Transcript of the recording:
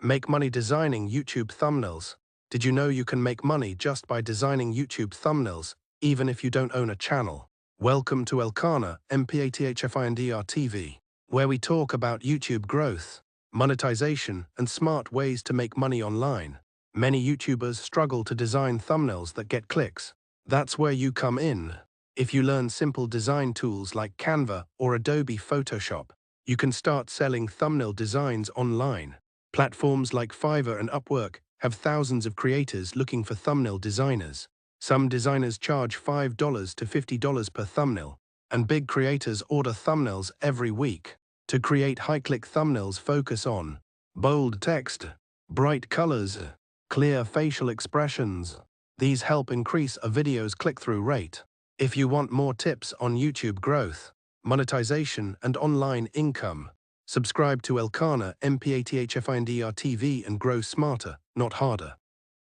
Make money designing YouTube thumbnails. Did you know you can make money just by designing YouTube thumbnails, even if you don't own a channel? Welcome to Elkana, MPATHFINDR TV, where we talk about YouTube growth, monetization, and smart ways to make money online. Many YouTubers struggle to design thumbnails that get clicks. That's where you come in. If you learn simple design tools like Canva or Adobe Photoshop, you can start selling thumbnail designs online. Platforms like Fiverr and Upwork have thousands of creators looking for thumbnail designers. Some designers charge $5 to $50 per thumbnail, and big creators order thumbnails every week. To create high-click thumbnails, focus on bold text, bright colors, clear facial expressions. These help increase a video's click-through rate. If you want more tips on YouTube growth, monetization, and online income, subscribe to Elkana, MPATHFINDR TV and grow smarter, not harder.